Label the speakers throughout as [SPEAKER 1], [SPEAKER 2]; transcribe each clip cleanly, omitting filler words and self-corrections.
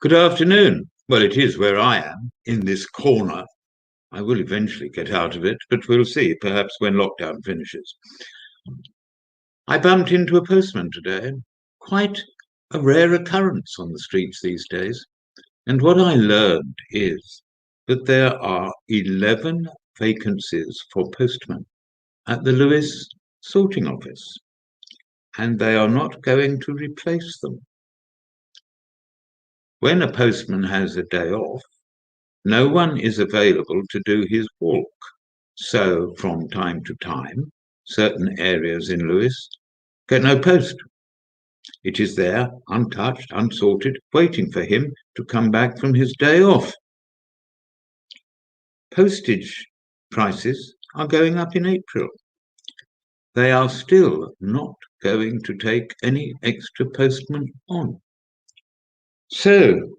[SPEAKER 1] Good afternoon. Well, it is where I am, in this corner. I will eventually get out of it, but we'll see, perhaps when lockdown finishes. I bumped into a postman today. Quite a rare occurrence on the streets these days. And what I learned is that there are 11 vacancies for postmen at the Lewis sorting office, and they are not going to replace them. When a postman has a day off, no one is available to do his walk. So from time to time, certain areas in Lewis get no post. It is there, untouched, unsorted, waiting for him to come back from his day off. Postage prices are going up in April. They are still not going to take any extra postmen on. So,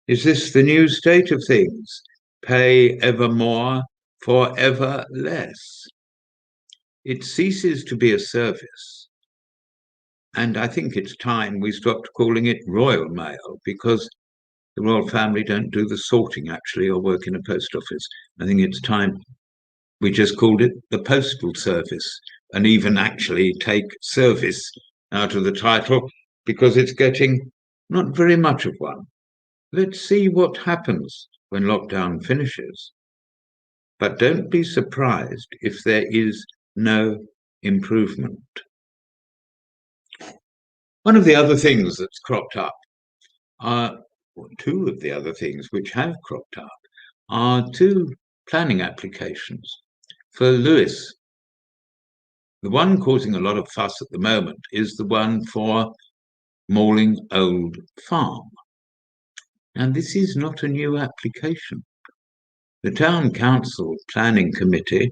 [SPEAKER 1] is this the new state of things? Pay ever more for ever less. It ceases to be a service. And I think it's time we stopped calling it Royal Mail, because the royal family don't do the sorting, actually, or work in a post office. I think it's time we just called it the Postal Service, and even actually take service out of the title, because it's getting not very much of one. Let's see what happens when lockdown finishes. But don't be surprised if there is no improvement. One of the other things that's cropped up two of the other things which have cropped up are two planning applications for Lewis. The one causing a lot of fuss at the moment is the one for Malling Old Farm. And this is not a new application. The Town Council Planning Committee,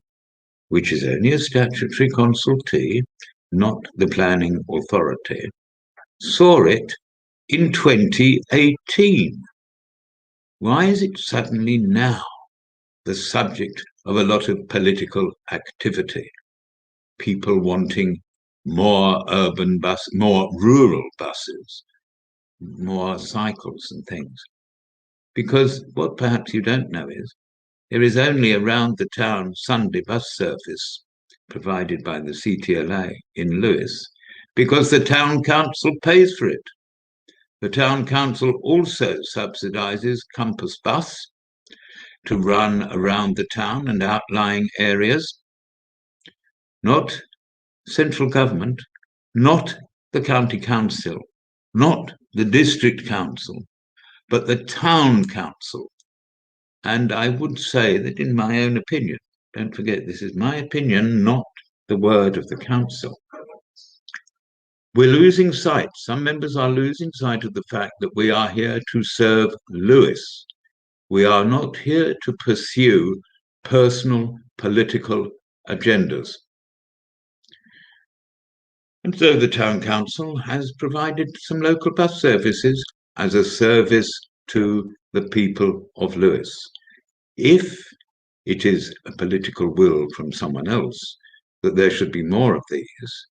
[SPEAKER 1] which is only a statutory consultee, not the planning authority, saw it in 2018. Why is it suddenly now the subject of a lot of political activity? People wanting more urban bus, more rural buses, more cycles and things. Because what perhaps you don't know is there is only around the town Sunday bus service provided by the CTLA in Lewis, because the town council pays for it. The town council also subsidises Compass Bus to run around the town and outlying areas. Not central government, not the county council, not the district council, but the town council. And I would say that, in my own opinion, don't forget this is my opinion, not the word of the council, we're losing sight. Some members are losing sight of the fact that we are here to serve Lewis. We are not here to pursue personal political agendas. And so the town council has provided some local bus services as a service to the people of Lewis. If it is a political will from someone else that there should be more of these,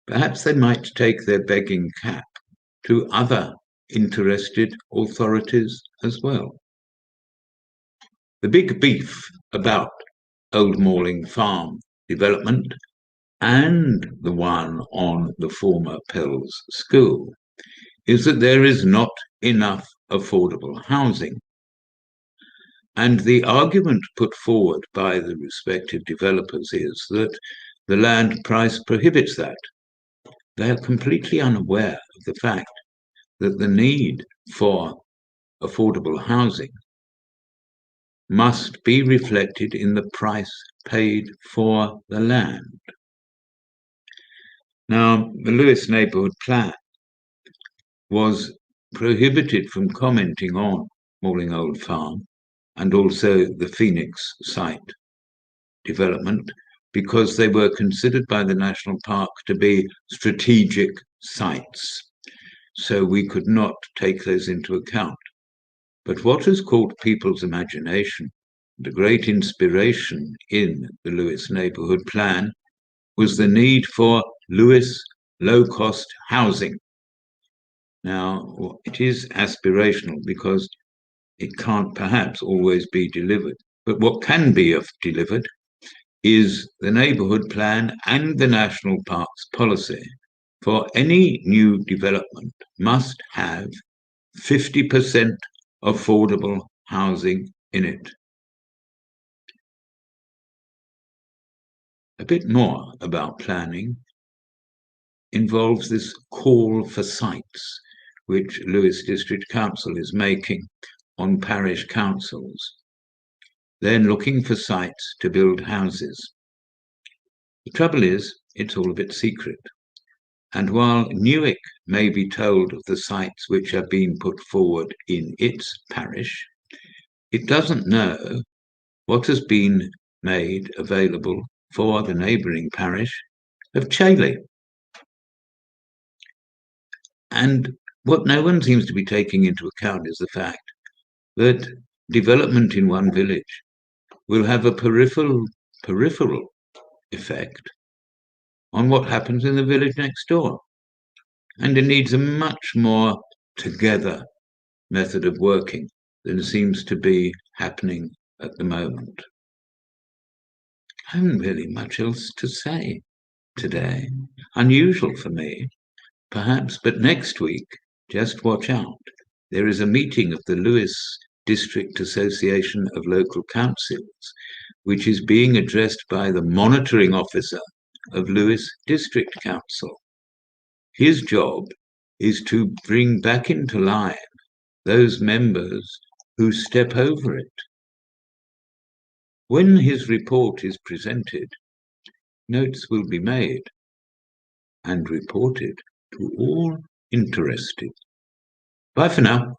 [SPEAKER 1] perhaps they might take their begging cap to other interested authorities as well. The big beef about Old Malling Farm development and the one on the former Pell's School is that there is not enough affordable housing. And the argument put forward by the respective developers is that the land price prohibits that. They are completely unaware of the fact that the need for affordable housing must be reflected in the price paid for the land. Now, the Lewis Neighbourhood Plan was prohibited from commenting on Malling Old Farm and also the Phoenix site development because they were considered by the National Park to be strategic sites. So we could not take those into account. But what has caught people's imagination, the great inspiration in the Lewis Neighbourhood Plan, was the need for Lewis low-cost housing. Now, it is aspirational because it can't perhaps always be delivered. But what can be delivered is the neighbourhood plan and the national parks policy for any new development must have 50% affordable housing in it. A bit more about planning involves this call for sites, which Lewes District Council is making on parish councils. They're looking for sites to build houses. The trouble is, it's all a bit secret. And while Newark may be told of the sites which are being put forward in its parish, it doesn't know what has been made available for the neighbouring parish of Chailey. And what no one seems to be taking into account is the fact that development in one village will have a peripheral effect on what happens in the village next door. And it needs a much more together method of working than seems to be happening at the moment. I haven't really much else to say today. Unusual for me, perhaps, but next week, just watch out. There is a meeting of the Lewes District Association of Local Councils, which is being addressed by the monitoring officer of Lewes District Council. His job is to bring back into line those members who step over it. When his report is presented, notes will be made and reported to all interested. Bye for now.